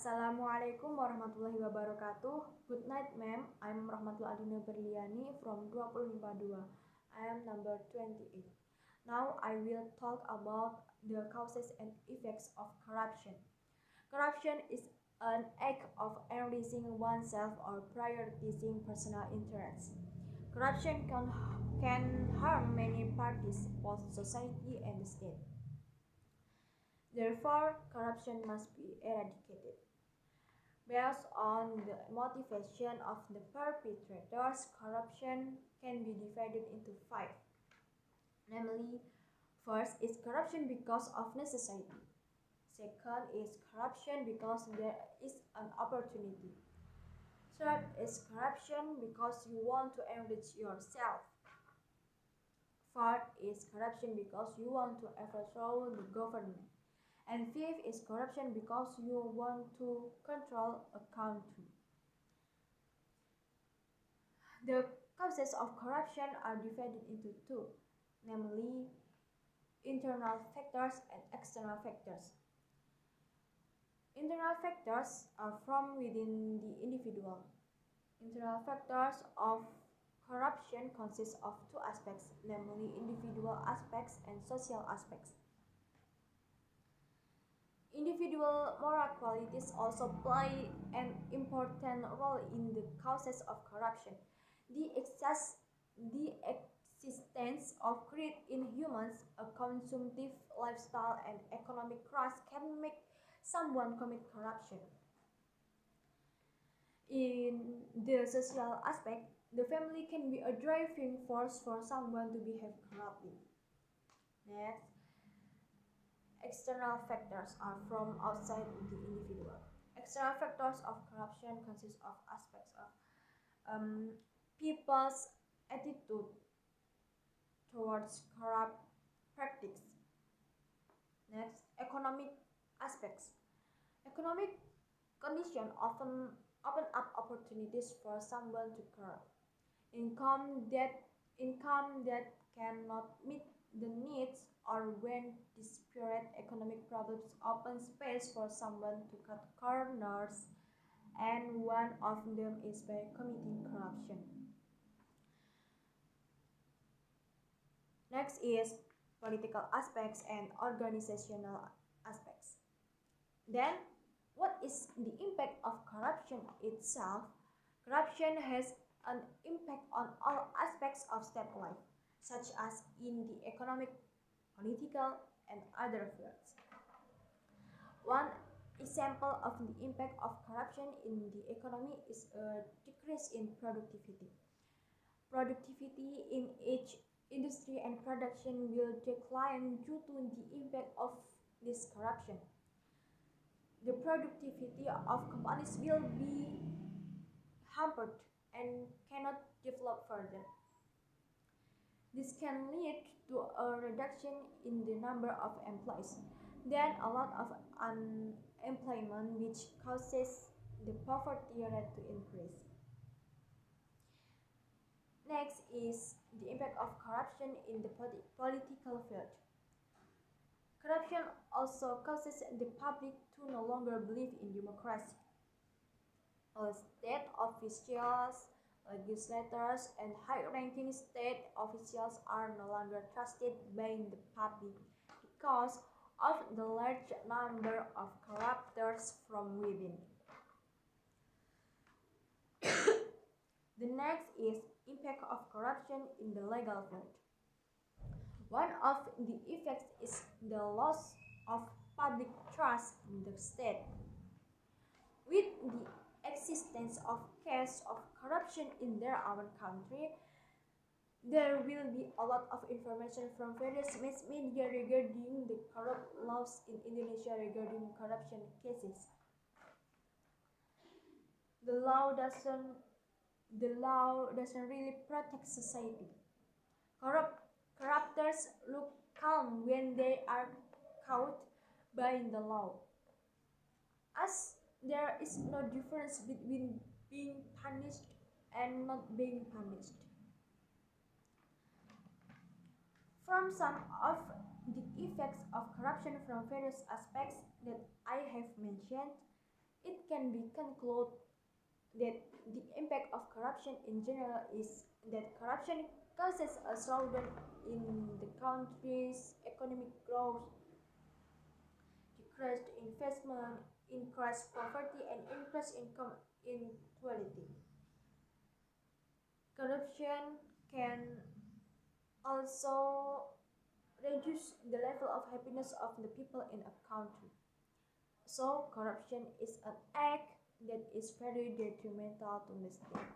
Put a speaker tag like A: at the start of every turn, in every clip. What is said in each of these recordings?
A: Assalamualaikum warahmatullahi wabarakatuh. Good night, ma'am. I'm Rahmatul Adina Berliani from 252. I am number 28. Now I will talk about the causes and effects of corruption. Corruption is an act of enriching oneself or prioritizing personal interests. Corruption can harm many parties, both society and the state. Therefore, corruption must be eradicated. Based on the motivation of the perpetrators, corruption can be divided into five. Namely, first is corruption because of necessity. Second is corruption because there is an opportunity. Third is corruption because you want to enrich yourself. Fourth is corruption because you want to overthrow the government. And fifth is corruption because you want to control a country. The causes of corruption are divided into two, namely internal factors and external factors. Internal factors are from within the individual. Internal factors of corruption consist of two aspects, namely individual aspects and social aspects. Individual moral qualities also play an important role in the causes of corruption. The existence of greed in humans, a consumptive lifestyle, and economic growth can make someone commit corruption. In the social aspect, the family can be a driving force for someone to behave corruptly. Next, external factors are from outside the individual. External factors of corruption consist of aspects of people's attitude towards corrupt practice. Next, economic aspects. Economic conditions often open up opportunities for someone to corrupt. Income that cannot meet the needs, or when disparate economic problems open space for someone to cut corners, and one of them is by committing corruption. Next is political aspects and organizational aspects. Then, what is the impact of corruption itself? Corruption has an impact on all aspects of state life, such as in the economic, political, and other fields. One example of the impact of corruption in the economy is a decrease in productivity. Productivity in each industry and production will decline due to the impact of this corruption. The productivity of companies will be hampered and cannot develop further. This can lead to a reduction in the number of employees, then a lot of unemployment, which causes the poverty rate to increase. Next is the impact of corruption in the political field. Corruption also causes the public to no longer believe in democracy. All state officials, legislators, and high-ranking state officials are no longer trusted by the public because of the large number of corruptors from within. The next is impact of corruption in the legal field. One of the effects is the loss of public trust in the state. With the existence of cases of corruption in their own country, there will be a lot of information from various mass media regarding the corrupt laws in Indonesia regarding corruption cases. The law doesn't really protect society. Corruptors look calm when they are caught by the law, as there is no difference between being punished and not being punished. From some of the effects of corruption from various aspects that I have mentioned, it can be concluded that the impact of corruption in general is that corruption causes a slowdown in the country's economic growth, decreased investment, increased poverty, and increased income inequality. Corruption can also reduce the level of happiness of the people in a country. So, corruption is an act that is very detrimental to the state.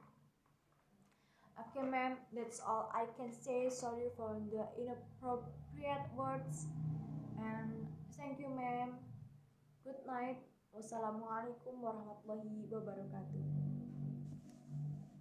A: Okay, ma'am, that's all I can say. Sorry for the inappropriate words. And thank you, ma'am. Good night. Wassalamualaikum warahmatullahi wabarakatuh.